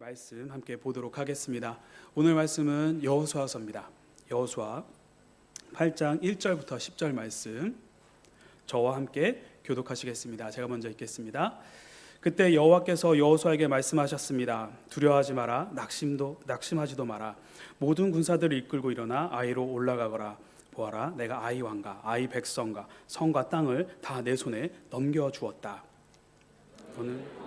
말씀 함께 보도록 하겠습니다. 오늘 말씀은 여호수아서입니다. 여호수아 8장 1절부터 10절 말씀 저와 함께 교독하시겠습니다. 제가 먼저 읽겠습니다. 그때 여호와께서 여호수아에게 말씀하셨습니다. 두려워하지 마라. 낙심하지도 마라. 모든 군사들을 이끌고 일어나 아이로 올라가거라. 보아라, 내가 아이 왕과 아이 백성과 성과 땅을 다 내 손에 넘겨주었다. 너는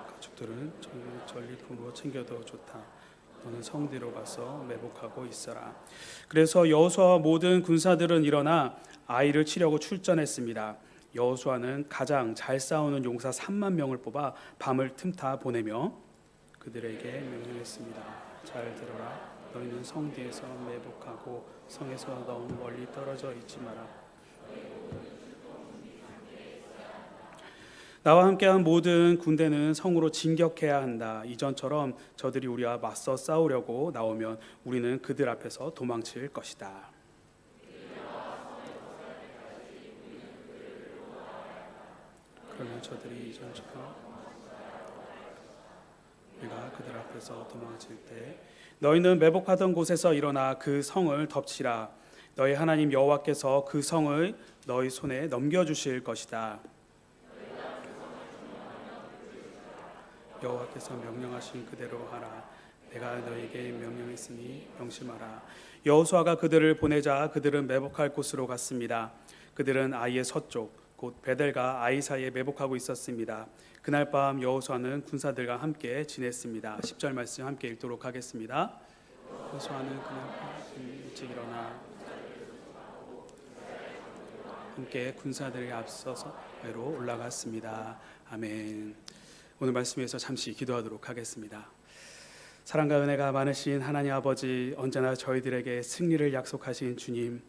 가축들은 전리품으로 챙겨도 좋다. 너는 성뒤로 가서 매복하고 있어라. 그래서 여호수아와 모든 군사들은 일어나 아이를 치려고 출전했습니다. 여호수아는 가장 잘 싸우는 용사 3만 명을 뽑아 밤을 틈타 보내며 그들에게 명령했습니다. 잘 들어라. 너희는 성뒤에서 매복하고 성에서 너무 멀리 떨어져 있지 마라. 나와 함께한 모든 군대는 성으로 진격해야 한다. 이전처럼 저들이 우리와 맞서 싸우려고 나오면 우리는 그들 앞에서 도망칠 것이다. 그러면 저들이 이전처럼 우리가 그들 앞에서 도망칠 때 너희는 매복하던 곳에서 일어나 그 성을 덮치라. 너희 하나님 여호와께서 그 성을 너희 손에 넘겨주실 것이다. 여호와께서 명령하신 그대로 하라. 내가 너희에게 명령했으니 명심하라. 여호수아가 그들을 보내자 그들은 매복할 곳으로 갔습니다. 그들은 아이의 서쪽 곧 베델과 아이 사이에 매복하고 있었습니다. 그날 밤 여호수아는 군사들과 함께 지냈습니다. 10절 말씀 함께 읽도록 하겠습니다. 여호수아는 그날 밤 일찍 일어나 함께 군사들이 앞서서 위로 올라갔습니다. 아멘. 오늘 말씀에서 잠시 기도하도록 하겠습니다. 사랑과 은혜가 많으신 하나님 아버지, 언제나 저희들에게 승리를 약속하신 주님,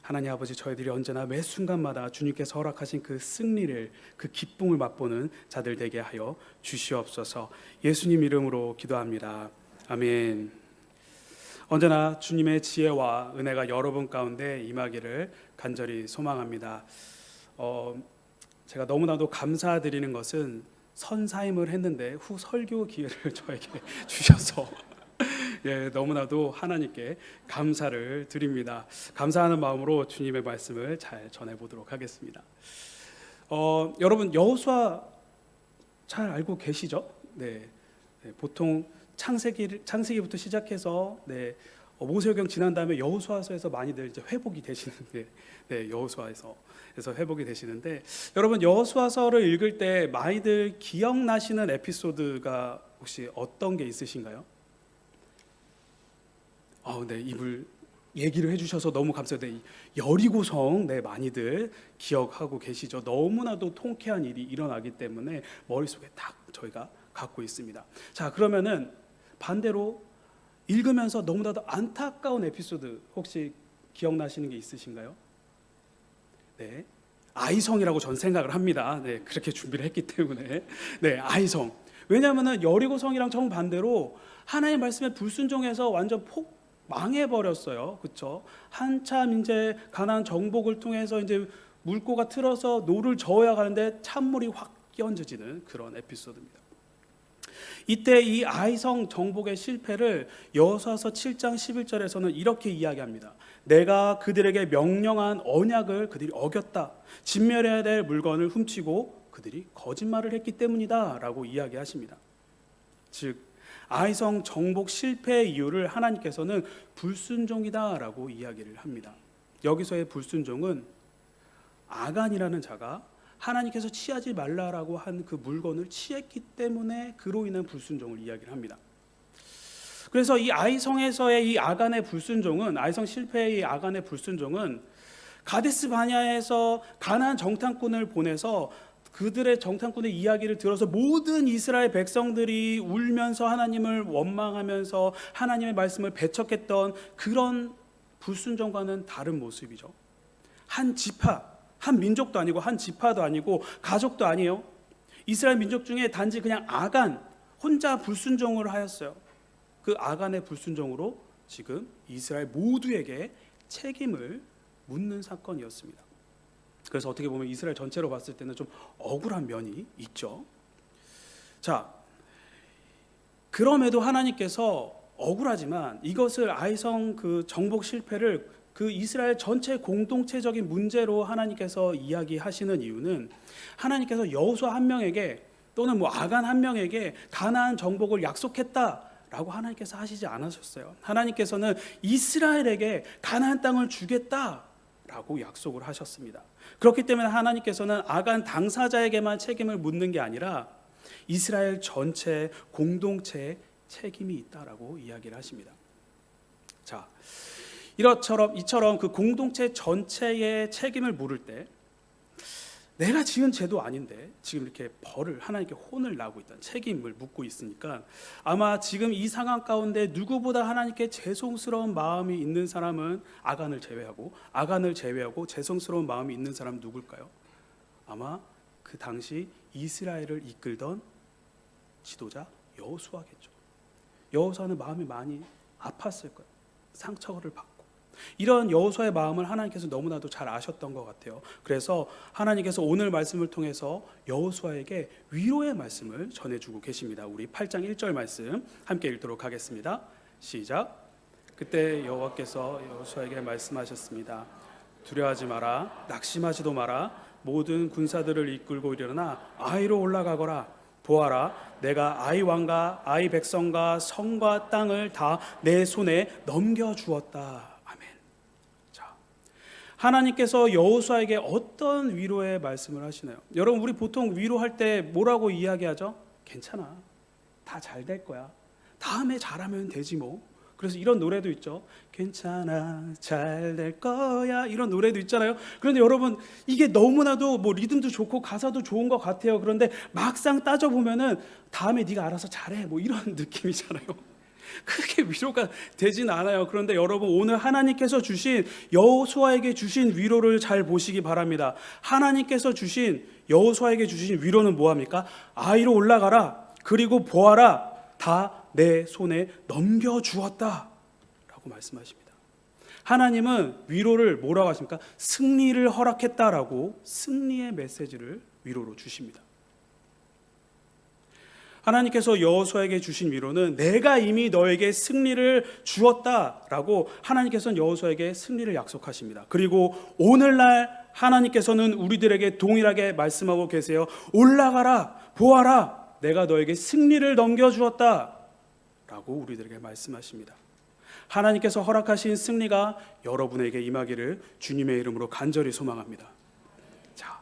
하나님 아버지, 저희들이 언제나 매 순간마다 주님께서 허락하신 그 승리를, 그 기쁨을 맛보는 자들 되게 하여 주시옵소서. 예수님 이름으로 기도합니다. 아멘. 언제나 주님의 지혜와 은혜가 여러분 가운데 임하기를 간절히 소망합니다. 제가 너무나도 감사드리는 것은 선사임을 했는데 후 설교 기회를 저에게 주셔서 너무나도 하나님께 감사를 드립니다. 감사하는 마음으로 주님의 말씀을 잘 전해보도록 하겠습니다. 여러분 여호수아 잘 알고 계시죠? 보통 창세기부터 시작해서 모세오경 지난 다음에 여호수아서에서 많이들 이제 회복이 되시는데 여호수아에서 회복이 되시는데 여러분 여호수아서를 읽을 때 많이들 기억나시는 에피소드가 혹시 어떤 게 있으신가요? 이불 얘기를 해주셔서 너무 감사해요. 여리고성 많이들 기억하고 계시죠? 너무나도 통쾌한 일이 일어나기 때문에 머릿속에 딱 저희가 갖고 있습니다. 자, 그러면은 반대로 읽으면서 너무나도 안타까운 에피소드 혹시 기억나시는 게 있으신가요? 아이성이라고 전 생각을 합니다. 그렇게 준비를 했기 때문에 아이성. 왜냐하면 여리고성이랑 정반대로 하나님의 말씀에 불순종해서 완전 망해버렸어요. 그렇죠? 한참 이제 가나안 정복을 통해서 이제 물고가 틀어서 노를 저어야 가는데 찬물이 확 끼얹어지는 그런 에피소드입니다. 이때 이 아이성 정복의 실패를 여호수아서 7장 11절에서는 이렇게 이야기합니다. 내가 그들에게 명령한 언약을 그들이 어겼다. 진멸해야 될 물건을 훔치고 그들이 거짓말을 했기 때문이다 라고 이야기하십니다. 즉 아이성 정복 실패의 이유를 하나님께서는 불순종이다 라고 이야기를 합니다. 여기서의 불순종은 아간이라는 자가 하나님께서 취하지 말라라고 한 그 물건을 취했기 때문에 그로 인한 불순종을 이야기를 합니다. 그래서 이 아이성에서의 이 아간의 불순종은, 아이성 실패의 이 아간의 불순종은 가데스 바냐에서 가나안 정탐꾼을 보내서 그들의 정탐꾼의 이야기를 들어서 모든 이스라엘 백성들이 울면서 하나님을 원망하면서 하나님의 말씀을 배척했던 그런 불순종과는 다른 모습이죠. 한 지파, 한 민족도 아니고 한 지파도 아니고 가족도 아니에요. 이스라엘 민족 중에 단지 그냥 아간 혼자 불순종을 하였어요. 그 아간의 불순종으로 지금 이스라엘 모두에게 책임을 묻는 사건이었습니다. 그래서 어떻게 보면 이스라엘 전체로 봤을 때는 좀 억울한 면이 있죠. 자, 그럼에도 하나님께서 억울하지만 이것을 아이성 그 정복 실패를 그 이스라엘 전체 공동체적인 문제로 하나님께서 이야기하시는 이유는 하나님께서 여호수아 한 명에게 또는 뭐 아간 한 명에게 가나안 정복을 약속했다라고 하나님께서 하시지 않으셨어요. 하나님께서는 이스라엘에게 가나안 땅을 주겠다라고 약속을 하셨습니다. 그렇기 때문에 하나님께서는 아간 당사자에게만 책임을 묻는 게 아니라 이스라엘 전체 공동체에 책임이 있다라고 이야기를 하십니다. 자, 이처럼 그 공동체 전체의 책임을 물을 때 내가 지은 죄도 아닌데 지금 이렇게 벌을 하나님께 혼을 나고 있다는 책임을 묻고 있으니까 아마 지금 이 상황 가운데 누구보다 하나님께 죄송스러운 마음이 있는 사람은 아간을 제외하고 죄송스러운 마음이 있는 사람은 누굴까요? 아마 그 당시 이스라엘을 이끌던 지도자 여호수아겠죠. 여호수아는 마음이 많이 아팠을 거예요. 상처를 받고. 이런 여호수아의 마음을 하나님께서 너무나도 잘 아셨던 것 같아요. 그래서 하나님께서 오늘 말씀을 통해서 여호수아에게 위로의 말씀을 전해주고 계십니다. 우리 8장 1절 말씀 함께 읽도록 하겠습니다. 시작. 그때 여호와께서 여호수아에게 말씀하셨습니다. 두려워하지 마라, 낙심하지도 마라. 모든 군사들을 이끌고 일어나 아이로 올라가거라. 보아라, 내가 아이 왕과 아이 백성과 성과 땅을 다 내 손에 넘겨주었다. 하나님께서 여호수아에게 어떤 위로의 말씀을 하시나요? 여러분, 우리 보통 위로할 때 뭐라고 이야기하죠? 괜찮아, 다 잘 될 거야, 다음에 잘하면 되지 뭐. 그래서 이런 노래도 있죠. 괜찮아, 잘 될 거야, 이런 노래도 있잖아요. 그런데 여러분, 이게 너무나도 뭐 리듬도 좋고 가사도 좋은 것 같아요. 그런데 막상 따져보면은 다음에 네가 알아서 잘해, 뭐 이런 느낌이잖아요. 크게 위로가 되진 않아요. 그런데 여러분, 오늘 하나님께서 주신 여호수아에게 주신 위로를 잘 보시기 바랍니다. 하나님께서 주신 여호수아에게 주신 위로는 뭐합니까? 아이로 올라가라, 그리고 보아라, 다 내 손에 넘겨주었다 라고 말씀하십니다. 하나님은 위로를 뭐라고 하십니까? 승리를 허락했다라고 승리의 메시지를 위로로 주십니다. 하나님께서 여호수아에게 주신 위로는 내가 이미 너에게 승리를 주었다라고 하나님께서는 여호수아에게 승리를 약속하십니다. 그리고 오늘날 하나님께서는 우리들에게 동일하게 말씀하고 계세요. 올라가라, 보아라, 내가 너에게 승리를 넘겨주었다 라고 우리들에게 말씀하십니다. 하나님께서 허락하신 승리가 여러분에게 임하기를 주님의 이름으로 간절히 소망합니다. 자,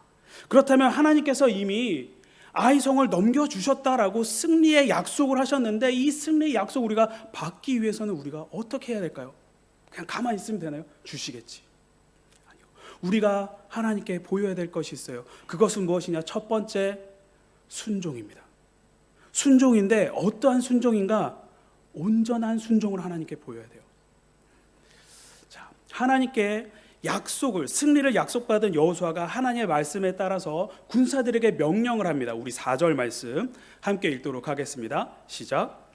그렇다면 하나님께서 이미 아이성을 넘겨주셨다라고 승리의 약속을 하셨는데 이 승리의 약속 우리가 받기 위해서는 우리가 어떻게 해야 될까요? 그냥 가만히 있으면 되나요? 주시겠지. 아니요. 우리가 하나님께 보여야 될 것이 있어요. 그것은 무엇이냐? 첫 번째, 순종입니다. 순종인데 어떠한 순종인가? 온전한 순종을 하나님께 보여야 돼요. 자, 하나님께 승리를 약속받은 여호수아가 하나님의 말씀에 따라서 군사들에게 명령을 합니다. 우리 4절 말씀 함께 읽도록 하겠습니다. 시작.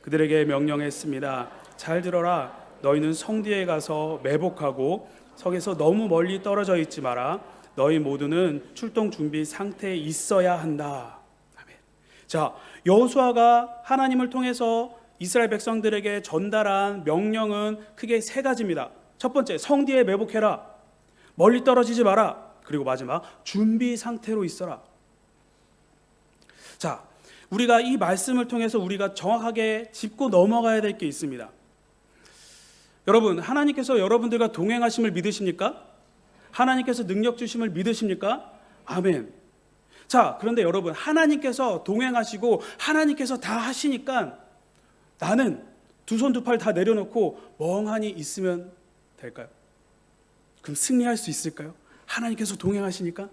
그들에게 명령했습니다. 잘 들어라. 너희는 성 뒤에 가서 매복하고 성에서 너무 멀리 떨어져 있지 마라. 너희 모두는 출동 준비 상태에 있어야 한다. 아멘. 자, 여호수아가 하나님을 통해서 이스라엘 백성들에게 전달한 명령은 크게 세 가지입니다. 첫 번째, 성 뒤에 매복해라. 멀리 떨어지지 마라. 그리고 마지막, 준비 상태로 있어라. 자, 우리가 이 말씀을 통해서 우리가 정확하게 짚고 넘어가야 될 게 있습니다. 여러분, 하나님께서 여러분들과 동행하심을 믿으십니까? 하나님께서 능력 주심을 믿으십니까? 아멘. 자, 그런데 여러분, 하나님께서 동행하시고 하나님께서 다 하시니까 나는 두 손 두 팔 다 내려놓고 멍하니 있으면 될까요? 그럼 승리할 수 있을까요? 하나님께서 동행하시니까?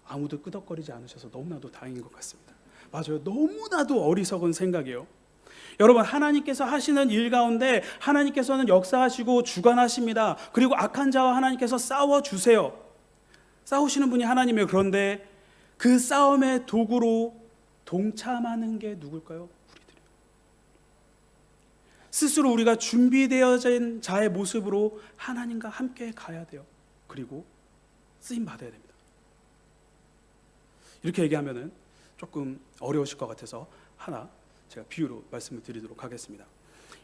아무도 끄덕거리지 않으셔서 너무나도 다행인 것 같습니다. 맞아요. 너무나도 어리석은 생각이에요. 여러분, 하나님께서 하시는 일 가운데 하나님께서는 역사하시고 주관하십니다. 그리고 악한 자와 하나님께서 싸워주세요. 싸우시는 분이 하나님이에요. 그런데 그 싸움의 도구로 동참하는 게 누굴까요? 우리들이에요. 스스로 우리가 준비되어진 자의 모습으로 하나님과 함께 가야 돼요. 그리고 쓰임 받아야 됩니다. 이렇게 얘기하면은 조금 어려우실 것 같아서 하나 제가 비유로 말씀을 드리도록 하겠습니다.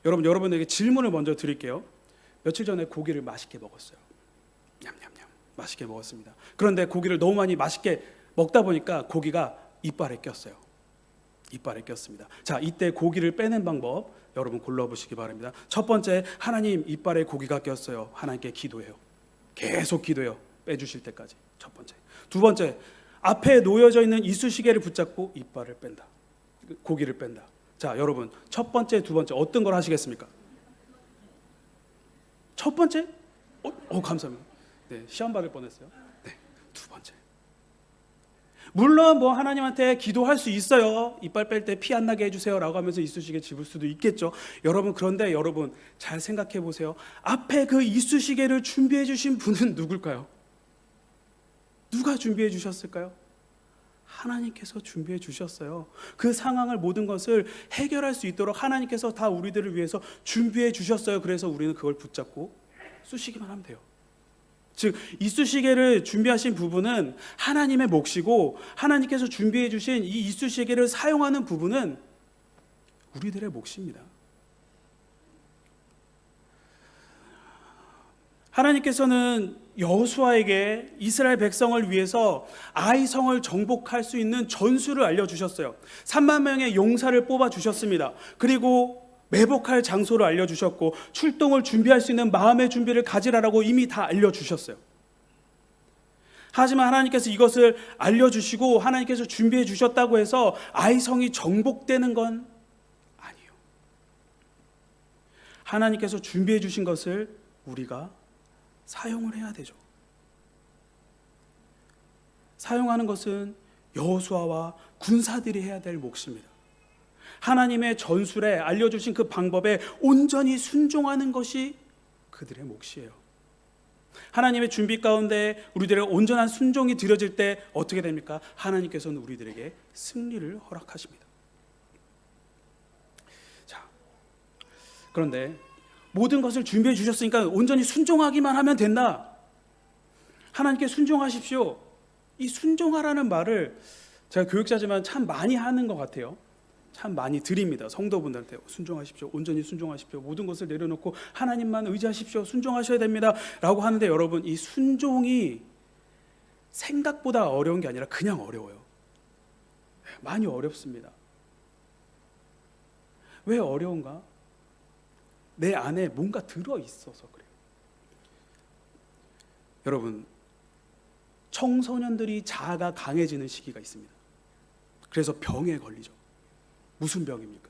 여러분에게 질문을 먼저 드릴게요. 며칠 전에 고기를 맛있게 먹었어요. 냠냠냠 맛있게 먹었습니다. 그런데 고기를 너무 많이 맛있게 먹다 보니까 고기가 이빨에 꼈어요. 이빨에 꼈습니다. 자, 이때 고기를 빼는 방법 여러분 골라보시기 바랍니다. 첫 번째, 하나님 이빨에 고기가 꼈어요. 하나님께 기도해요. 계속 기도해요. 빼주실 때까지. 첫 번째. 두 번째, 앞에 놓여져 있는 이쑤시개를 붙잡고 이빨을 뺀다. 고기를 뺀다. 자, 여러분 첫 번째, 두 번째 어떤 걸 하시겠습니까? 첫 번째? 감사합니다. 네, 시험 받을 뻔했어요. 네, 두 번째. 물론 뭐 하나님한테 기도할 수 있어요. 이빨 뺄 때 피 안 나게 해주세요라고 하면서 이쑤시개 집을 수도 있겠죠. 여러분 그런데 여러분 잘 생각해 보세요. 앞에 그 이쑤시개를 준비해 주신 분은 누굴까요? 누가 준비해 주셨을까요? 하나님께서 준비해 주셨어요. 그 상황을 모든 것을 해결할 수 있도록 하나님께서 다 우리들을 위해서 준비해 주셨어요. 그래서 우리는 그걸 붙잡고 쑤시기만 하면 돼요. 즉 이쑤시개를 준비하신 부분은 하나님의 몫이고 하나님께서 준비해 주신 이 이쑤시개를 사용하는 부분은 우리들의 몫입니다. 하나님께서는 여호수아에게 이스라엘 백성을 위해서 아이성을 정복할 수 있는 전술을 알려주셨어요. 3만 명의 용사를 뽑아주셨습니다. 그리고 매복할 장소를 알려주셨고 출동을 준비할 수 있는 마음의 준비를 가지라라고 이미 다 알려주셨어요. 하지만 하나님께서 이것을 알려주시고 하나님께서 준비해 주셨다고 해서 아이성이 정복되는 건 아니에요. 하나님께서 준비해 주신 것을 우리가 사용을 해야 되죠. 사용하는 것은 여호수아와 군사들이 해야 될 몫입니다. 하나님의 전술에 알려주신 그 방법에 온전히 순종하는 것이 그들의 몫이에요. 하나님의 준비 가운데 우리들의 온전한 순종이 드려질 때 어떻게 됩니까? 하나님께서는 우리들에게 승리를 허락하십니다. 자, 그런데 모든 것을 준비해 주셨으니까 온전히 순종하기만 하면 된다. 하나님께 순종하십시오. 이 순종하라는 말을 제가 교육자지만 참 많이 하는 것 같아요. 참 많이 드립니다. 성도분들한테 순종하십시오. 온전히 순종하십시오. 모든 것을 내려놓고 하나님만 의지하십시오. 순종하셔야 됩니다. 라고 하는데 여러분 이 순종이 생각보다 어려운 게 아니라 그냥 어려워요. 많이 어렵습니다. 왜 어려운가? 내 안에 뭔가 들어있어서 그래요. 여러분 청소년들이 자아가 강해지는 시기가 있습니다. 그래서 병에 걸리죠. 무슨 병입니까?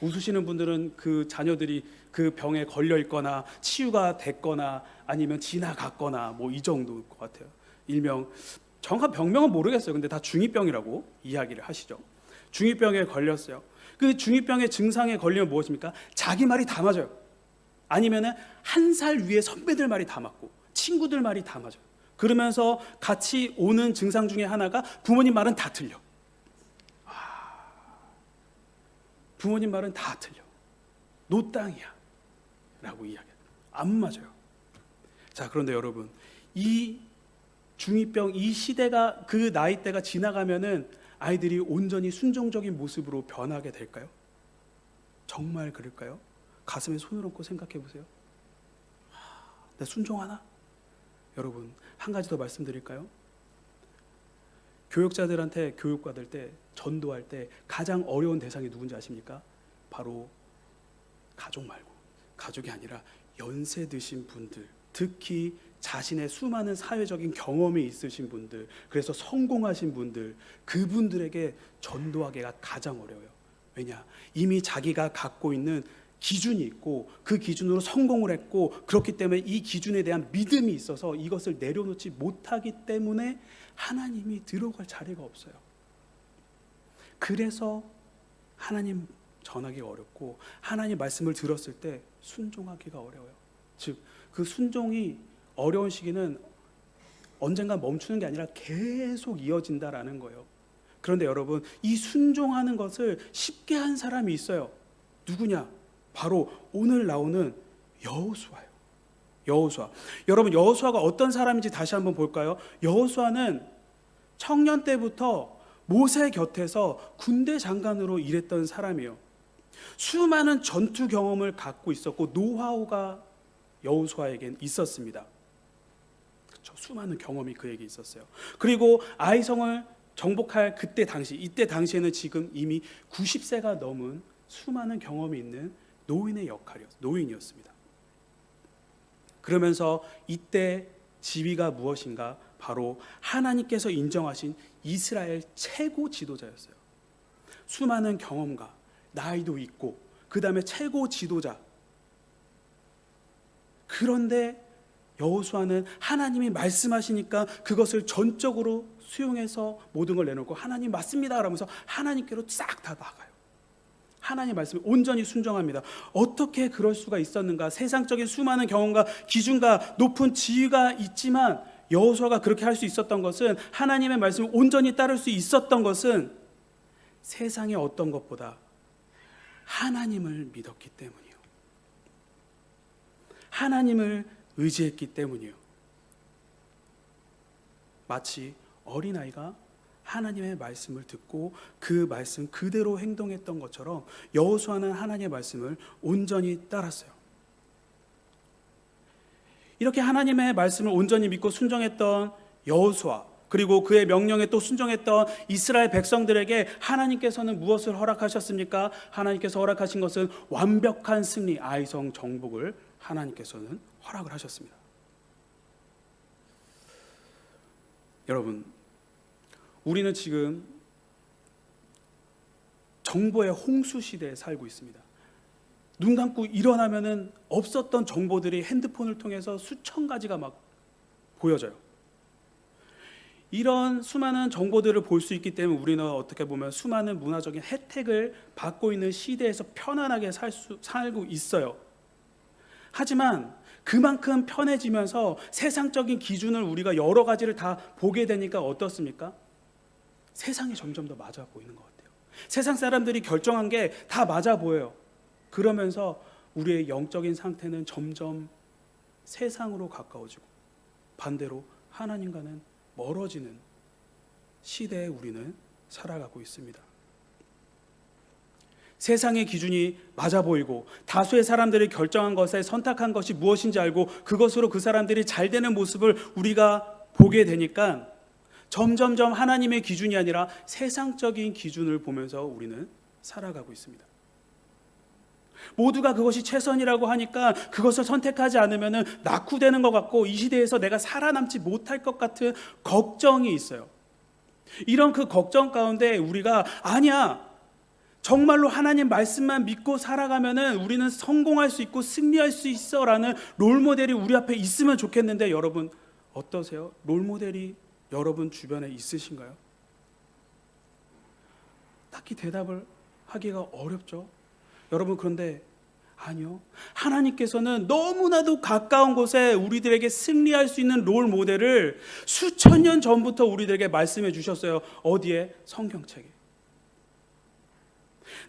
웃으시는 분들은 그 자녀들이 그 병에 걸려 있거나 치유가 됐거나 아니면 지나갔거나 뭐 이 정도일 것 같아요. 일명 정확한 병명은 모르겠어요. 근데 다 중2병이라고 이야기를 하시죠. 중2병에 걸렸어요. 그 중2병의 증상에 걸리면 무엇입니까? 자기 말이 다 맞아요. 아니면은 한 살 위에 선배들 말이 다 맞고 친구들 말이 다 맞아요. 그러면서 같이 오는 증상 중에 하나가 부모님 말은 다 틀려. 부모님 말은 다 틀려. 노땅이야 라고 이야기해요. 안 맞아요. 자, 그런데 여러분 이 중2병 이 시대가 그 나이대가 지나가면은 아이들이 온전히 순종적인 모습으로 변하게 될까요? 정말 그럴까요? 가슴에 손을 얹고 생각해 보세요. 나 순종하나? 여러분 한 가지 더 말씀드릴까요? 교육자들한테 교육받을 때 전도할 때 가장 어려운 대상이 누군지 아십니까? 바로 가족 말고 가족이 아니라 연세 드신 분들, 특히 자신의 수많은 사회적인 경험이 있으신 분들, 그래서 성공하신 분들, 그분들에게 전도하기가 가장 어려워요. 왜냐? 이미 자기가 갖고 있는 기준이 있고 그 기준으로 성공을 했고 그렇기 때문에 이 기준에 대한 믿음이 있어서 이것을 내려놓지 못하기 때문에 하나님이 들어갈 자리가 없어요. 그래서 하나님 전하기가 어렵고 하나님 말씀을 들었을 때 순종하기가 어려워요. 즉 그 순종이 어려운 시기는 언젠가 멈추는 게 아니라 계속 이어진다라는 거예요. 그런데 여러분 이 순종하는 것을 쉽게 한 사람이 있어요. 누구냐? 바로 오늘 나오는 여호수아예요. 여호수아. 여러분, 여호수아가 어떤 사람인지 다시 한번 볼까요? 여호수아는 청년 때부터 모세 곁에서 군대 장관으로 일했던 사람이에요. 수많은 전투 경험을 갖고 있었고 노하우가 여호수아에겐 있었습니다. 그렇죠. 수많은 경험이 그에게 있었어요. 그리고 아이성을 정복할 이때 당시에는 지금 이미 90세가 넘은 수많은 경험이 있는 노인이었습니다. 그러면서 이때 지위가 무엇인가? 바로 하나님께서 인정하신 이스라엘 최고 지도자였어요. 수많은 경험과 나이도 있고 그 다음에 최고 지도자. 그런데 여호수아는 하나님이 말씀하시니까 그것을 전적으로 수용해서 모든 걸 내놓고 하나님 맞습니다 라면서 하나님께로 싹 다 나가요. 하나님 말씀에 온전히 순종합니다. 어떻게 그럴 수가 있었는가? 세상적인 수많은 경험과 기준과 높은 지위가 있지만 여호수아가 그렇게 할 수 있었던 것은, 하나님의 말씀을 온전히 따를 수 있었던 것은 세상의 어떤 것보다 하나님을 믿었기 때문이에요. 하나님을 의지했기 때문이에요. 마치 어린아이가 하나님의 말씀을 듣고 그 말씀 그대로 행동했던 것처럼 여호수아는 하나님의 말씀을 온전히 따랐어요. 이렇게 하나님의 말씀을 온전히 믿고 순종했던 여호수아, 그리고 그의 명령에 또 순종했던 이스라엘 백성들에게 하나님께서는 무엇을 허락하셨습니까? 하나님께서 허락하신 것은 완벽한 승리, 아이성 정복을 하나님께서는 허락을 하셨습니다. 여러분, 우리는 지금 정보의 홍수 시대에 살고 있습니다. 눈 감고 일어나면은 없었던 정보들이 핸드폰을 통해서 수천 가지가 막 보여져요. 이런 수많은 정보들을 볼 수 있기 때문에 우리는 어떻게 보면 수많은 문화적인 혜택을 받고 있는 시대에서 편안하게 살고 있어요. 하지만 그만큼 편해지면서 세상적인 기준을 우리가 여러 가지를 다 보게 되니까 어떻습니까? 세상이 점점 더 맞아 보이는 것 같아요. 세상 사람들이 결정한 게 다 맞아 보여요. 그러면서 우리의 영적인 상태는 점점 세상으로 가까워지고 반대로 하나님과는 멀어지는 시대에 우리는 살아가고 있습니다. 세상의 기준이 맞아 보이고 다수의 사람들이 결정한 것에 선택한 것이 무엇인지 알고 그것으로 그 사람들이 잘 되는 모습을 우리가 보게 되니까 점점점 하나님의 기준이 아니라 세상적인 기준을 보면서 우리는 살아가고 있습니다. 모두가 그것이 최선이라고 하니까 그것을 선택하지 않으면 낙후되는 것 같고 이 시대에서 내가 살아남지 못할 것 같은 걱정이 있어요. 이런 그 걱정 가운데 우리가 아니야, 정말로 하나님 말씀만 믿고 살아가면 우리는 성공할 수 있고 승리할 수 있어 라는 롤모델이 우리 앞에 있으면 좋겠는데, 여러분 어떠세요? 롤모델이 여러분 주변에 있으신가요? 딱히 대답을 하기가 어렵죠. 여러분, 그런데 아니요, 하나님께서는 너무나도 가까운 곳에 우리들에게 승리할 수 있는 롤 모델을 수천 년 전부터 우리들에게 말씀해 주셨어요. 어디에? 성경책에.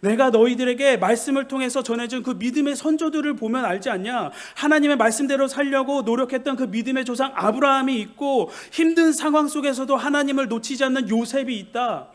내가 너희들에게 말씀을 통해서 전해준 그 믿음의 선조들을 보면 알지 않냐? 하나님의 말씀대로 살려고 노력했던 그 믿음의 조상 아브라함이 있고, 힘든 상황 속에서도 하나님을 놓치지 않는 요셉이 있다.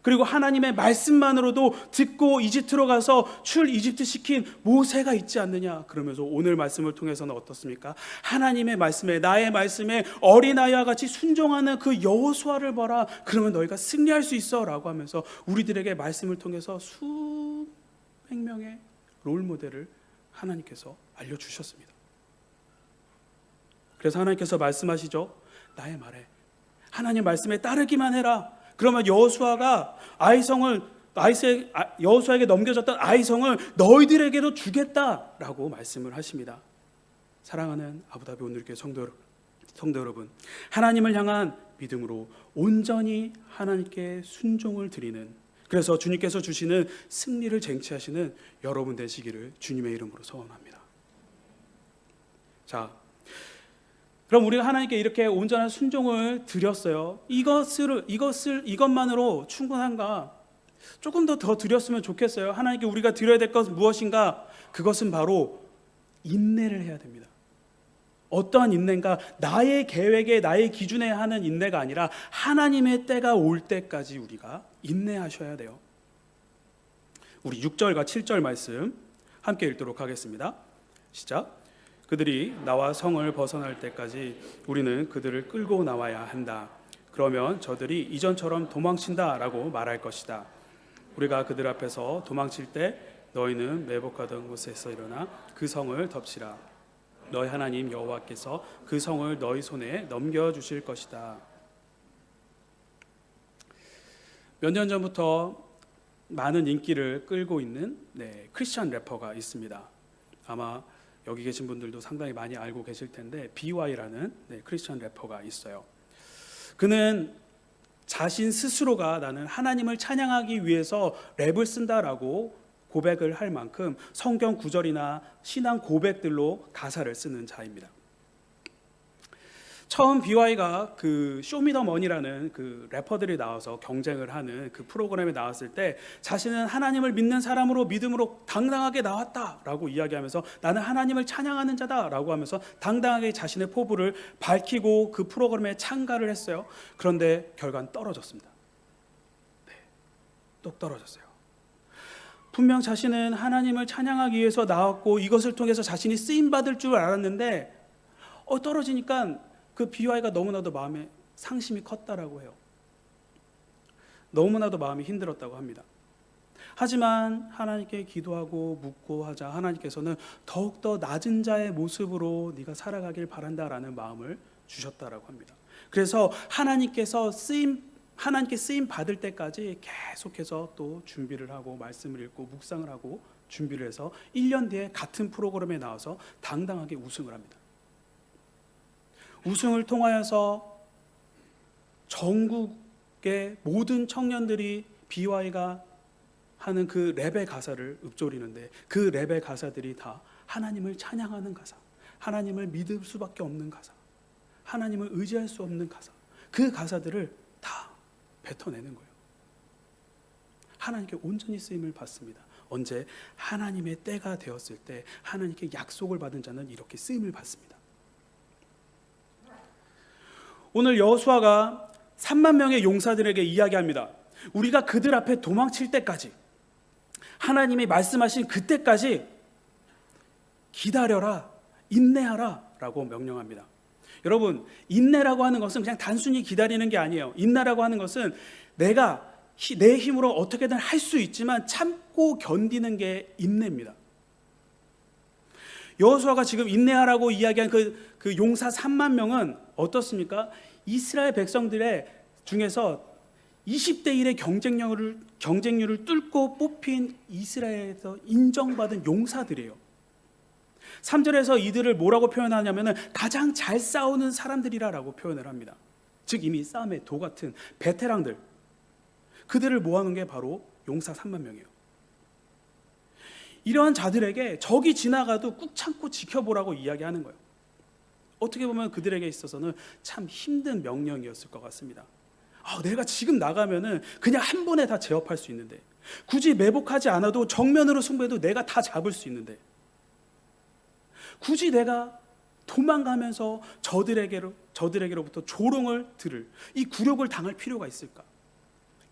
그리고 하나님의 말씀만으로도 듣고 이집트로 가서 출 이집트 시킨 모세가 있지 않느냐. 그러면서 오늘 말씀을 통해서는 어떻습니까? 하나님의 말씀에, 나의 말씀에 어린아이와 같이 순종하는 그 여호수아를 봐라. 그러면 너희가 승리할 수 있어 라고 하면서 우리들에게 말씀을 통해서 수백 명의 롤모델을 하나님께서 알려주셨습니다. 그래서 하나님께서 말씀하시죠. 나의 말에, 하나님 말씀에 따르기만 해라. 그러면 여호수아에게 넘겨졌던 아이성을 너희들에게도 주겠다라고 말씀을 하십니다. 사랑하는 아부다비 온누리교회 성도 여러분, 하나님을 향한 믿음으로 온전히 하나님께 순종을 드리는, 그래서 주님께서 주시는 승리를 쟁취하시는 여러분 되시기를 주님의 이름으로 소원합니다. 자, 그럼 우리가 하나님께 이렇게 온전한 순종을 드렸어요. 이것만으로 충분한가? 조금 더 드렸으면 좋겠어요. 하나님께 우리가 드려야 될 것은 무엇인가? 그것은 바로 인내를 해야 됩니다. 어떠한 인내인가? 나의 계획에 나의 기준에 하는 인내가 아니라 하나님의 때가 올 때까지 우리가 인내하셔야 돼요. 우리 6절과 7절 말씀 함께 읽도록 하겠습니다. 시작. 그들이 나와 성을 벗어날 때까지 우리는 그들을 끌고 나와야 한다. 그러면 저들이 이전처럼 도망친다라고 말할 것이다. 우리가 그들 앞에서 도망칠 때 너희는 매복하던 곳에서 일어나 그 성을 덮치라. 너희 하나님 여호와께서 그 성을 너희 손에 넘겨주실 것이다. 몇 년 전부터 많은 인기를 끌고 있는 크리스천 래퍼가 있습니다. 아마 여기 계신 분들도 상당히 많이 알고 계실 텐데 BY라는 크리스천 래퍼가 있어요. 그는 자신 스스로가 나는 하나님을 찬양하기 위해서 랩을 쓴다라고 고백을 할 만큼 성경 구절이나 신앙 고백들로 가사를 쓰는 자입니다. 처음 BY가 그 쇼미더머니라는 그 래퍼들이 나와서 경쟁을 하는 그 프로그램에 나왔을 때 자신은 하나님을 믿는 사람으로 믿음으로 당당하게 나왔다라고 이야기하면서 나는 하나님을 찬양하는 자다라고 하면서 당당하게 자신의 포부를 밝히고 그 프로그램에 참가를 했어요. 그런데 결과는 떨어졌습니다. 똑 떨어졌어요. 분명 자신은 하나님을 찬양하기 위해서 나왔고 이것을 통해서 자신이 쓰임받을 줄 알았는데 떨어지니까 그 BY가 너무나도 마음에 상심이 컸다라고 해요. 너무나도 마음이 힘들었다고 합니다. 하지만 하나님께 기도하고 묻고 하자 하나님께서는 더욱더 낮은 자의 모습으로 네가 살아가길 바란다라는 마음을 주셨다라고 합니다. 그래서 하나님께 쓰임 받을 때까지 계속해서 또 준비를 하고 말씀을 읽고 묵상을 하고 준비를 해서 1년 뒤에 같은 프로그램에 나와서 당당하게 우승을 합니다. 우승을 통하여서 전국의 모든 청년들이 BY가 하는 그 랩의 가사를 읊조리는데 그 랩의 가사들이 다 하나님을 찬양하는 가사, 하나님을 믿을 수밖에 없는 가사, 하나님을 의지할 수 없는 가사, 그 가사들을 다 뱉어내는 거예요. 하나님께 온전히 쓰임을 받습니다. 언제? 하나님의 때가 되었을 때 하나님께 약속을 받은 자는 이렇게 쓰임을 받습니다. 오늘 여호수아가 3만 명의 용사들에게 이야기합니다. 우리가 그들 앞에 도망칠 때까지, 하나님이 말씀하신 그때까지 기다려라, 인내하라 라고 명령합니다. 여러분, 인내라고 하는 것은 그냥 단순히 기다리는 게 아니에요. 인내라고 하는 것은 내가 내 힘으로 어떻게든 할 수 있지만 참고 견디는 게 인내입니다. 여호수아가 지금 인내하라고 이야기한 그 용사 3만 명은 어떻습니까? 이스라엘 백성들의 중에서 20대 1의 경쟁률을 뚫고 뽑힌 이스라엘에서 인정받은 용사들이에요. 3절에서 이들을 뭐라고 표현하냐면 가장 잘 싸우는 사람들이라고 표현을 합니다. 즉 이미 싸움의 도 같은 베테랑들, 그들을 모아놓은 게 바로 용사 3만 명이에요. 이러한 자들에게 적이 지나가도 꾹 참고 지켜보라고 이야기하는 거예요. 어떻게 보면 그들에게 있어서는 참 힘든 명령이었을 것 같습니다. 내가 지금 나가면은 그냥 한 번에 다 제압할 수 있는데, 굳이 매복하지 않아도 정면으로 승부해도 내가 다 잡을 수 있는데, 굳이 내가 도망가면서 저들에게로부터 조롱을 들을 이 굴욕을 당할 필요가 있을까?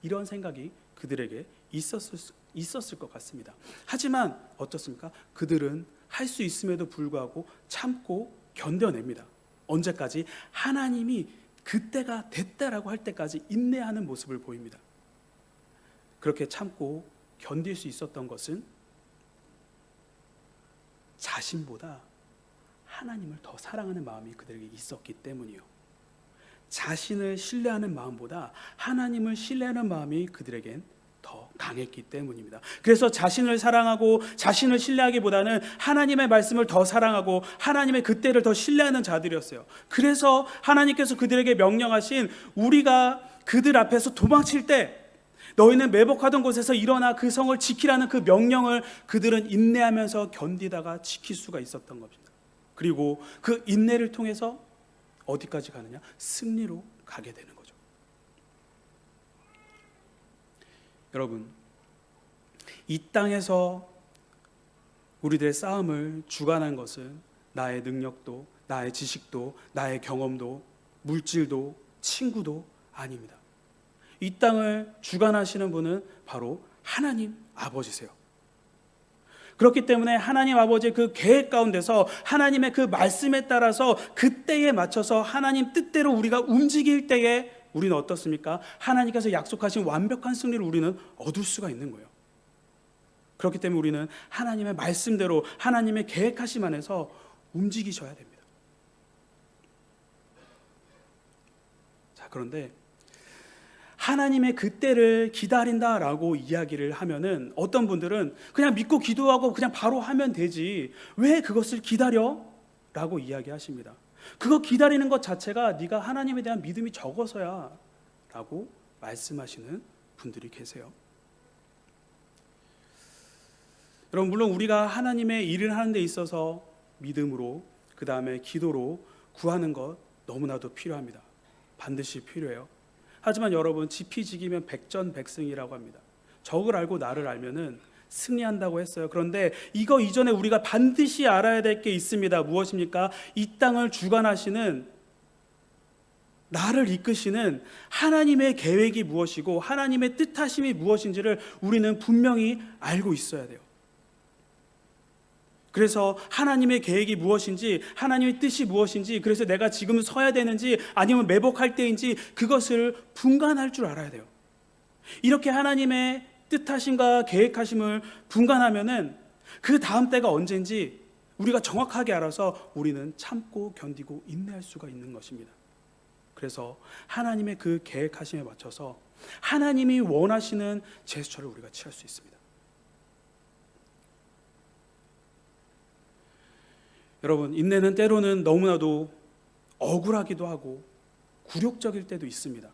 이런 생각이 그들에게 있었을 것 같습니다. 하지만 어떻습니까? 그들은 할 수 있음에도 불구하고 참고 견뎌냅니다. 언제까지? 하나님이 그때가 됐다라고 할 때까지 인내하는 모습을 보입니다. 그렇게 참고 견딜 수 있었던 것은 자신보다 하나님을 더 사랑하는 마음이 그들에게 있었기 때문이요. 자신을 신뢰하는 마음보다 하나님을 신뢰하는 마음이 그들에겐 더 강했기 때문입니다. 그래서 자신을 사랑하고 자신을 신뢰하기보다는 하나님의 말씀을 더 사랑하고 하나님의 그때를 더 신뢰하는 자들이었어요. 그래서 하나님께서 그들에게 명령하신 우리가 그들 앞에서 도망칠 때 너희는 매복하던 곳에서 일어나 그 성을 지키라는 그 명령을 그들은 인내하면서 견디다가 지킬 수가 있었던 겁니다. 그리고 그 인내를 통해서 어디까지 가느냐? 승리로 가게 되는 거죠. 여러분, 이 땅에서 우리들의 싸움을 주관한 것은 나의 능력도 나의 지식도, 나의 경험도, 물질도, 친구도 아닙니다. 이 땅을 주관하시는 분은 바로 하나님 아버지세요. 그렇기 때문에 하나님 아버지의 그 계획 가운데서 하나님의 그 말씀에 따라서 그때에 맞춰서 하나님 뜻대로 우리가 움직일 때에 우리는 어떻습니까? 하나님께서 약속하신 완벽한 승리를 우리는 얻을 수가 있는 거예요. 그렇기 때문에 우리는 하나님의 말씀대로 하나님의 계획하심 안에서 움직이셔야 됩니다. 자, 그런데 하나님의 그때를 기다린다라고 이야기를 하면은 어떤 분들은 그냥 믿고 기도하고 그냥 바로 하면 되지 왜 그것을 기다려? 라고 이야기하십니다. 그거 기다리는 것 자체가 네가 하나님에 대한 믿음이 적어서야 라고 말씀하시는 분들이 계세요. 여러분, 물론 우리가 하나님의 일을 하는 데 있어서 믿음으로 그 다음에 기도로 구하는 것 너무나도 필요합니다. 반드시 필요해요. 하지만 여러분, 지피지기면 백전백승이라고 합니다. 적을 알고 나를 알면은 승리한다고 했어요. 그런데 이거 이전에 우리가 반드시 알아야 될 게 있습니다. 무엇입니까? 이 땅을 주관하시는, 나를 이끄시는 하나님의 계획이 무엇이고 하나님의 뜻하심이 무엇인지를 우리는 분명히 알고 있어야 돼요. 그래서 하나님의 계획이 무엇인지, 하나님의 뜻이 무엇인지, 그래서 내가 지금 서야 되는지 아니면 매복할 때인지 그것을 분간할 줄 알아야 돼요. 이렇게 하나님의 뜻하심과 계획하심을 분간하면은 그 다음 때가 언제인지 우리가 정확하게 알아서 우리는 참고 견디고 인내할 수가 있는 것입니다. 그래서 하나님의 그 계획하심에 맞춰서 하나님이 원하시는 제스처를 우리가 취할 수 있습니다. 여러분, 인내는 때로는 너무나도 억울하기도 하고 굴욕적일 때도 있습니다.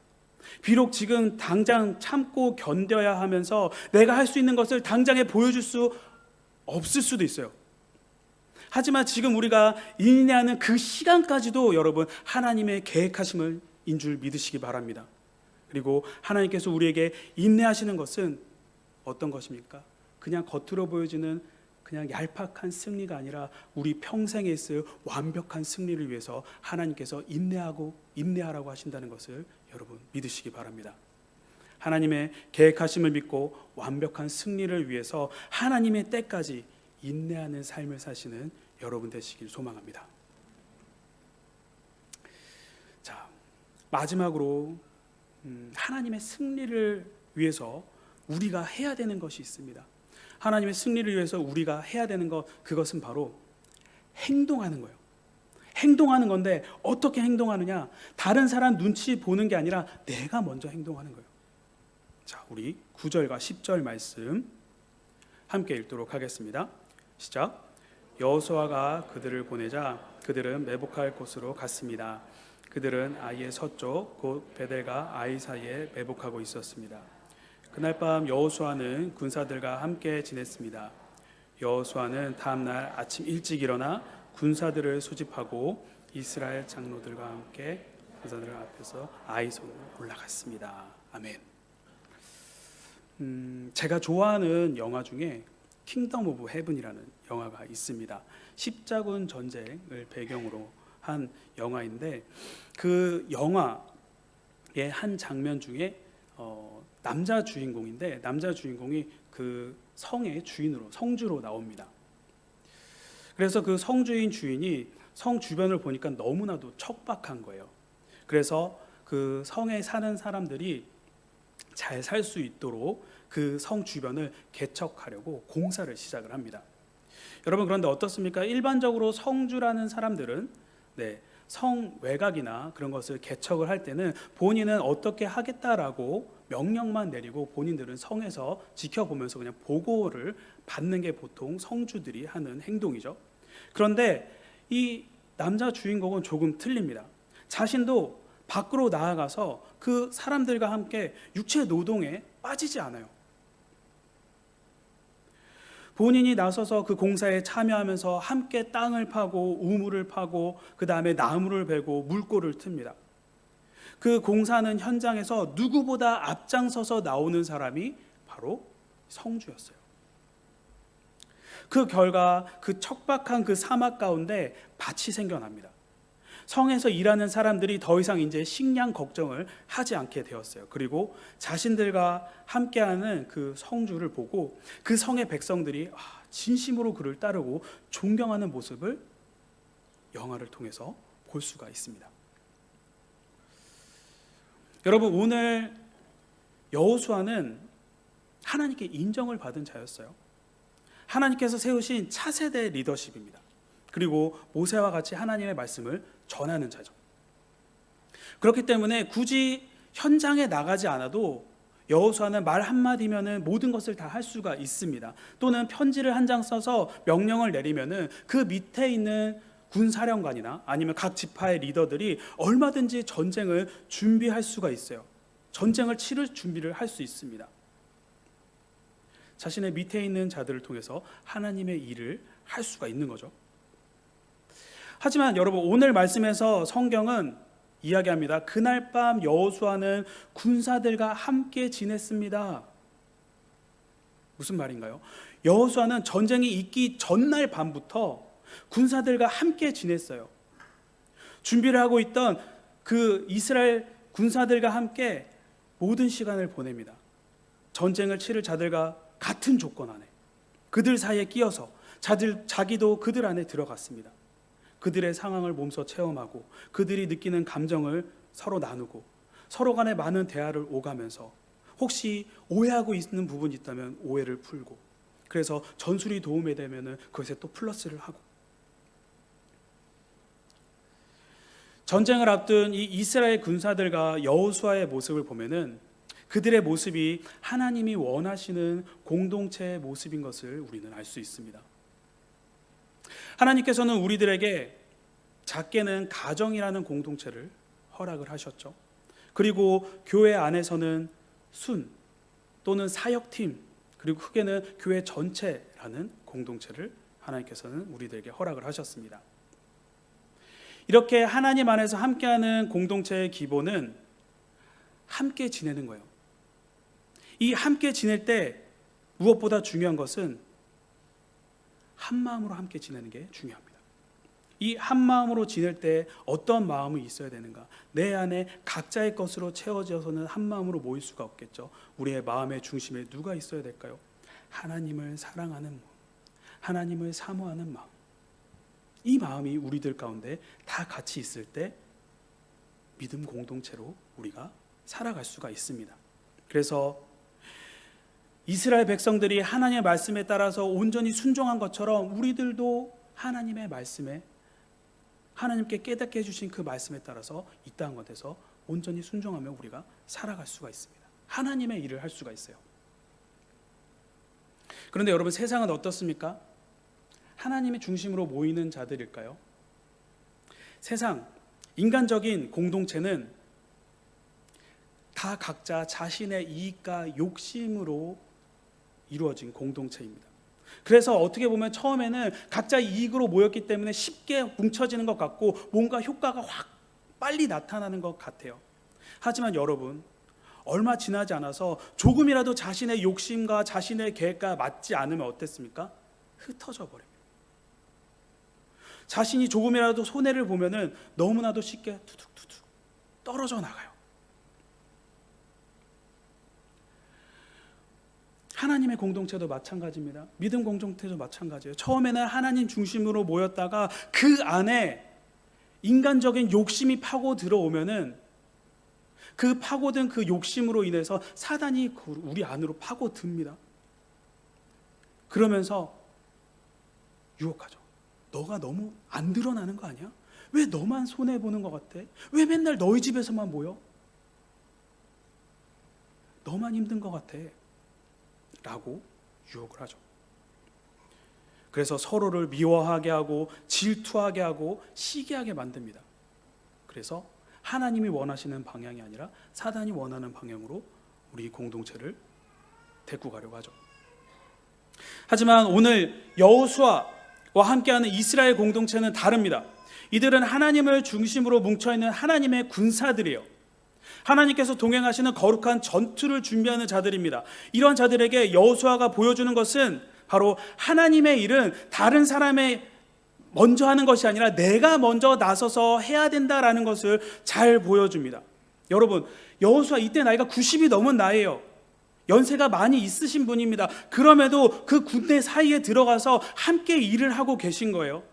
비록 지금 당장 참고 견뎌야 하면서 내가 할 수 있는 것을 당장에 보여줄 수 없을 수도 있어요. 하지만 지금 우리가 인내하는 그 시간까지도 여러분 하나님의 계획하심을 인 줄 믿으시기 바랍니다. 그리고 하나님께서 우리에게 인내하시는 것은 어떤 것입니까? 그냥 겉으로 보여지는 그냥 얄팍한 승리가 아니라 우리 평생에 있을 완벽한 승리를 위해서 하나님께서 인내하라고 하신다는 것을 여러분 믿으시기 바랍니다. 하나님의 계획하심을 믿고 완벽한 승리를 위해서 하나님의 때까지 인내하는 삶을 사시는 여러분 되시길 소망합니다. 자, 마지막으로 하나님의 승리를 위해서 우리가 해야 되는 것이 있습니다. 하나님의 승리를 위해서 우리가 해야 되는 것, 그것은 바로 행동하는 거예요. 행동하는 건데 어떻게 행동하느냐? 다른 사람 눈치 보는 게 아니라 내가 먼저 행동하는 거예요. 자, 우리 9절과 10절 말씀 함께 읽도록 하겠습니다. 시작. 여호수아가 그들을 보내자 그들은 매복할 곳으로 갔습니다. 그들은 아이의 서쪽 곧 베델과 아이 사이에 매복하고 있었습니다. 그날 밤 여호수아는 군사들과 함께 지냈습니다. 여호수아는 다음날 아침 일찍 일어나 군사들을 소집하고 이스라엘 장로들과 함께 군사들 앞에서 아이손으로 올라갔습니다. 아멘. 제가 좋아하는 영화 중에 킹덤 오브 헤븐이라는 영화가 있습니다. 십자군 전쟁을 배경으로 한 영화인데 그 영화의 한 장면 중에 남자 주인공인데 남자 주인공이 그 성의 주인으로 성주로 나옵니다. 그래서 그 성주인 주인이 성 주변을 보니까 너무나도 척박한 거예요. 그래서 그 성에 사는 사람들이 잘 살 수 있도록 그 성 주변을 개척하려고 공사를 시작을 합니다. 여러분, 그런데 어떻습니까? 일반적으로 성주라는 사람들은 성 외곽이나 그런 것을 개척을 할 때는 본인은 어떻게 하겠다라고 명령만 내리고 본인들은 성에서 지켜보면서 그냥 보고를 받는 게 보통 성주들이 하는 행동이죠. 그런데 이 남자 주인공은 조금 틀립니다. 자신도 밖으로 나아가서 그 사람들과 함께 육체 노동에 빠지지 않아요. 본인이 나서서 그 공사에 참여하면서 함께 땅을 파고 우물을 파고 그 다음에 나무를 베고 물꼬를 틉니다. 그 공사하는 현장에서 누구보다 앞장서서 나오는 사람이 바로 성주였어요. 그 결과 그 척박한 그 사막 가운데 밭이 생겨납니다. 성에서 일하는 사람들이 더 이상 이제 식량 걱정을 하지 않게 되었어요. 그리고 자신들과 함께하는 그 성주를 보고 그 성의 백성들이 진심으로 그를 따르고 존경하는 모습을 영화를 통해서 볼 수가 있습니다. 여러분, 오늘 여호수아는 하나님께 인정을 받은 자였어요. 하나님께서 세우신 차세대 리더십입니다. 그리고 모세와 같이 하나님의 말씀을 전하는 자죠. 그렇기 때문에 굳이 현장에 나가지 않아도 여호수아는 말 한마디면은 모든 것을 다 할 수가 있습니다. 또는 편지를 한 장 써서 명령을 내리면은 그 밑에 있는 군사령관이나 아니면 각 지파의 리더들이 얼마든지 전쟁을 준비할 수가 있어요. 전쟁을 치를 준비를 할 수 있습니다. 자신의 밑에 있는 자들을 통해서 하나님의 일을 할 수가 있는 거죠. 하지만 여러분, 오늘 말씀에서 성경은 이야기합니다. 그날 밤 여호수아는 군사들과 함께 지냈습니다. 무슨 말인가요? 여호수아는 전쟁이 있기 전날 밤부터 군사들과 함께 지냈어요. 준비를 하고 있던 그 이스라엘 군사들과 함께 모든 시간을 보냅니다. 전쟁을 치를 자들과 같은 조건 안에 그들 사이에 끼어서 자기도 그들 안에 들어갔습니다. 그들의 상황을 몸소 체험하고 그들이 느끼는 감정을 서로 나누고 서로 간에 많은 대화를 오가면서 혹시 오해하고 있는 부분이 있다면 오해를 풀고, 그래서 전술이 도움이 되면 그것에 또 플러스를 하고, 전쟁을 앞둔 이 이스라엘 군사들과 여호수아의 모습을 보면은 그들의 모습이 하나님이 원하시는 공동체의 모습인 것을 우리는 알 수 있습니다. 하나님께서는 우리들에게 작게는 가정이라는 공동체를 허락을 하셨죠. 그리고 교회 안에서는 순 또는 사역팀, 그리고 크게는 교회 전체라는 공동체를 하나님께서는 우리들에게 허락을 하셨습니다. 이렇게 하나님 안에서 함께하는 공동체의 기본은 함께 지내는 거예요. 이 함께 지낼 때 무엇보다 중요한 것은 한 마음으로 함께 지내는 게 중요합니다. 이 한 마음으로 지낼 때 어떤 마음이 있어야 되는가? 내 안에 각자의 것으로 채워져서는 한 마음으로 모일 수가 없겠죠. 우리의 마음의 중심에 누가 있어야 될까요? 하나님을 사랑하는 마음, 하나님을 사모하는 마음. 이 마음이 우리들 가운데 다 같이 있을 때 믿음 공동체로 우리가 살아갈 수가 있습니다. 그래서 이스라엘 백성들이 하나님의 말씀에 따라서 온전히 순종한 것처럼 우리들도 하나님의 말씀에, 하나님께 깨닫게 해주신 그 말씀에 따라서 이 땅 곳에서 온전히 순종하며 우리가 살아갈 수가 있습니다. 하나님의 일을 할 수가 있어요. 그런데 여러분, 세상은 어떻습니까? 하나님의 중심으로 모이는 자들일까요? 세상, 인간적인 공동체는 다 각자 자신의 이익과 욕심으로 이루어진 공동체입니다. 그래서 어떻게 보면 처음에는 각자 이익으로 모였기 때문에 쉽게 뭉쳐지는 것 같고 뭔가 효과가 확 빨리 나타나는 것 같아요. 하지만 여러분, 얼마 지나지 않아서 조금이라도 자신의 욕심과 자신의 계획과 맞지 않으면 어땠습니까? 흩어져 버립니다. 자신이 조금이라도 손해를 보면은 너무나도 쉽게 투둑투둑 떨어져 나가요. 하나님의 공동체도 마찬가지입니다. 믿음 공동체도 마찬가지예요. 처음에는 하나님 중심으로 모였다가 그 안에 인간적인 욕심이 파고 들어오면은 그 파고든 그 욕심으로 인해서 사단이 우리 안으로 파고듭니다. 그러면서 유혹하죠. 너가 너무 안 드러나는 거 아니야? 왜 너만 손해보는 것 같아? 왜 맨날 너희 집에서만 모여? 너만 힘든 것 같아 라고 유혹을 하죠. 그래서 서로를 미워하게 하고 질투하게 하고 시기하게 만듭니다. 그래서 하나님이 원하시는 방향이 아니라 사단이 원하는 방향으로 우리 공동체를 데리고 가려고 하죠. 하지만 오늘 여호수아와 함께하는 이스라엘 공동체는 다릅니다. 이들은 하나님을 중심으로 뭉쳐있는 하나님의 군사들이에요. 하나님께서 동행하시는 거룩한 전투를 준비하는 자들입니다. 이런 자들에게 여호수아가 보여주는 것은 바로 하나님의 일은 다른 사람의 먼저 하는 것이 아니라 내가 먼저 나서서 해야 된다라는 것을 잘 보여줍니다. 여러분, 여호수아 이때 나이가 90이 넘은 나이에요. 연세가 많이 있으신 분입니다. 그럼에도 그 군대 사이에 들어가서 함께 일을 하고 계신 거예요.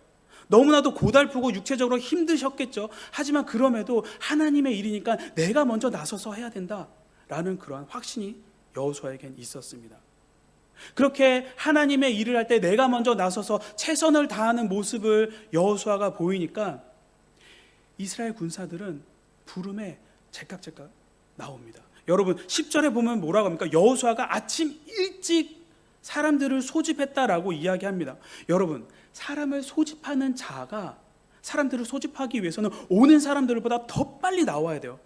너무나도 고달프고 육체적으로 힘드셨겠죠. 하지만 그럼에도 하나님의 일이니까 내가 먼저 나서서 해야 된다라는 그러한 확신이 여호수아에겐 있었습니다. 그렇게 하나님의 일을 할 때 내가 먼저 나서서 최선을 다하는 모습을 여호수아가 보이니까 이스라엘 군사들은 부름에 제깍제깍 나옵니다. 여러분 10절에 보면 뭐라고 합니까? 여호수아가 아침 일찍 사람들을 소집했다라고 이야기합니다. 여러분, 사람을 소집하는 자가 사람들을 소집하기 위해서는 오는 사람들보다 더 빨리 나와야 돼요.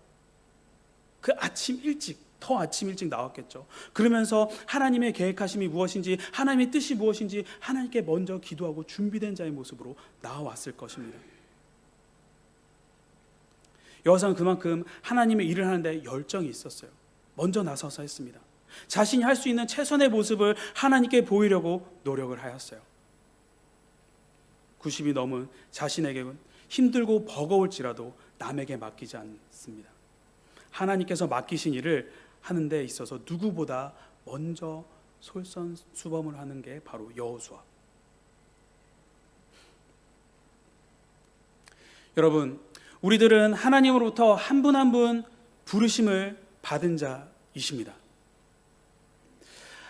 그 아침 일찍, 더 아침 일찍 나왔겠죠. 그러면서 하나님의 계획하심이 무엇인지, 하나님의 뜻이 무엇인지 하나님께 먼저 기도하고 준비된 자의 모습으로 나와왔을 것입니다. 여호수아는 그만큼 하나님의 일을 하는데 열정이 있었어요. 먼저 나서서 했습니다. 자신이 할 수 있는 최선의 모습을 하나님께 보이려고 노력을 하였어요. 90이 넘은 자신에게는 힘들고 버거울지라도 남에게 맡기지 않습니다. 하나님께서 맡기신 일을 하는 데 있어서 누구보다 먼저 솔선수범을 하는 게 바로 여호수아. 여러분, 우리들은 하나님으로부터 한 분 한 분 부르심을 받은 자이십니다.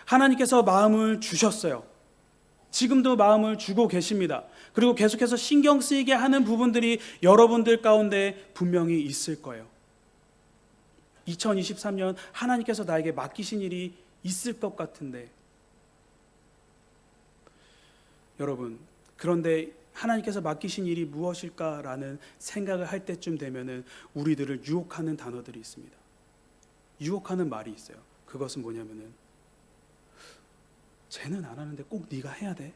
하나님께서 마음을 주셨어요. 지금도 마음을 주고 계십니다. 그리고 계속해서 신경 쓰이게 하는 부분들이 여러분들 가운데 분명히 있을 거예요. 2023년 하나님께서 나에게 맡기신 일이 있을 것 같은데, 여러분, 그런데 하나님께서 맡기신 일이 무엇일까라는 생각을 할 때쯤 되면은 우리들을 유혹하는 단어들이 있습니다. 유혹하는 말이 있어요. 그것은 뭐냐면은, 쟤는 안 하는데 꼭 네가 해야 돼.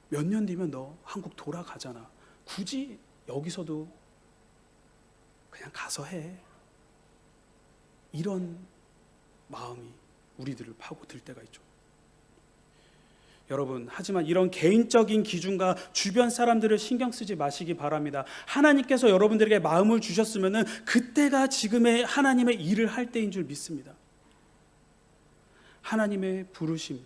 몇 년 뒤면 너 한국 돌아가잖아. 굳이 여기서도 그냥 가서 해. 이런 마음이 우리들을 파고들 때가 있죠. 여러분, 하지만 이런 개인적인 기준과 주변 사람들을 신경 쓰지 마시기 바랍니다. 하나님께서 여러분들에게 마음을 주셨으면 그때가 지금의 하나님의 일을 할 때인 줄 믿습니다. 하나님의 부르심,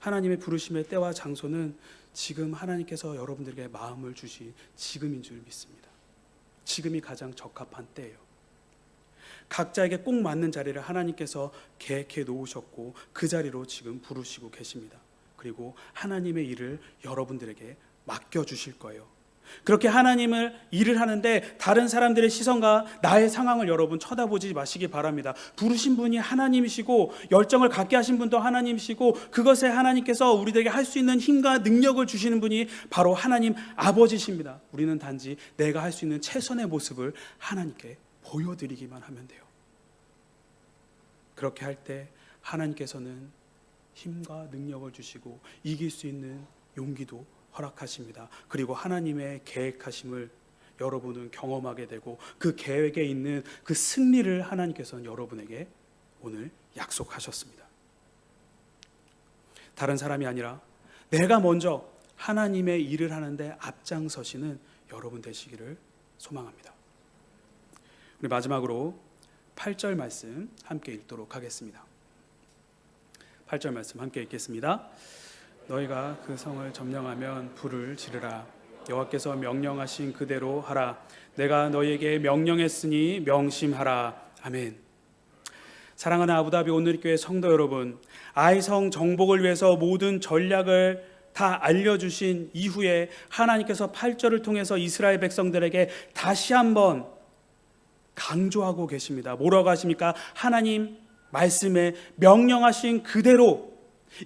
하나님의 부르심의 때와 장소는 지금 하나님께서 여러분들에게 마음을 주신 지금인 줄 믿습니다. 지금이 가장 적합한 때예요. 각자에게 꼭 맞는 자리를 하나님께서 계획해 놓으셨고 그 자리로 지금 부르시고 계십니다. 그리고 하나님의 일을 여러분들에게 맡겨주실 거예요. 그렇게 하나님을 일을 하는데 다른 사람들의 시선과 나의 상황을 여러분 쳐다보지 마시기 바랍니다. 부르신 분이 하나님이시고 열정을 갖게 하신 분도 하나님이시고 그것에 하나님께서 우리들에게 할 수 있는 힘과 능력을 주시는 분이 바로 하나님 아버지십니다. 우리는 단지 내가 할 수 있는 최선의 모습을 하나님께 보여드리기만 하면 돼요. 그렇게 할 때 하나님께서는 힘과 능력을 주시고 이길 수 있는 용기도 허락하십니다. 그리고 하나님의 계획하심을 여러분은 경험하게 되고 그 계획에 있는 그 승리를 하나님께서는 여러분에게 오늘 약속하셨습니다. 다른 사람이 아니라 내가 먼저 하나님의 일을 하는데 앞장서시는 여러분 되시기를 소망합니다. 우리 마지막으로 8절 말씀 함께 읽도록 하겠습니다. 8절 말씀 함께 읽겠습니다. 너희가 그 성을 점령하면 불을 지르라. 여호와께서 명령하신 그대로 하라. 내가 너희에게 명령했으니 명심하라. 아멘. 사랑하는 아부다비 온누리교회 성도 여러분, 아이성 정복을 위해서 모든 전략을 다 알려주신 이후에 하나님께서 8절을 통해서 이스라엘 백성들에게 다시 한번 강조하고 계십니다. 뭐라고 하십니까? 하나님 말씀에 명령하신 그대로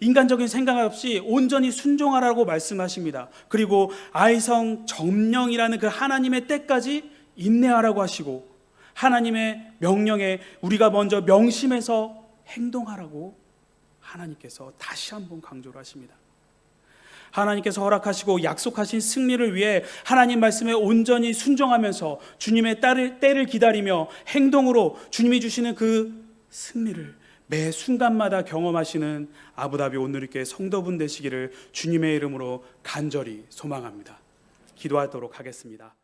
인간적인 생각 없이 온전히 순종하라고 말씀하십니다. 그리고 아이성 점령이라는 그 하나님의 때까지 인내하라고 하시고 하나님의 명령에 우리가 먼저 명심해서 행동하라고 하나님께서 다시 한번 강조를 하십니다. 하나님께서 허락하시고 약속하신 승리를 위해 하나님 말씀에 온전히 순종하면서 주님의 때를 기다리며 행동으로 주님이 주시는 그 승리를 매 순간마다 경험하시는 아부다비 온누리교회 성도분 되시기를 주님의 이름으로 간절히 소망합니다. 기도하도록 하겠습니다.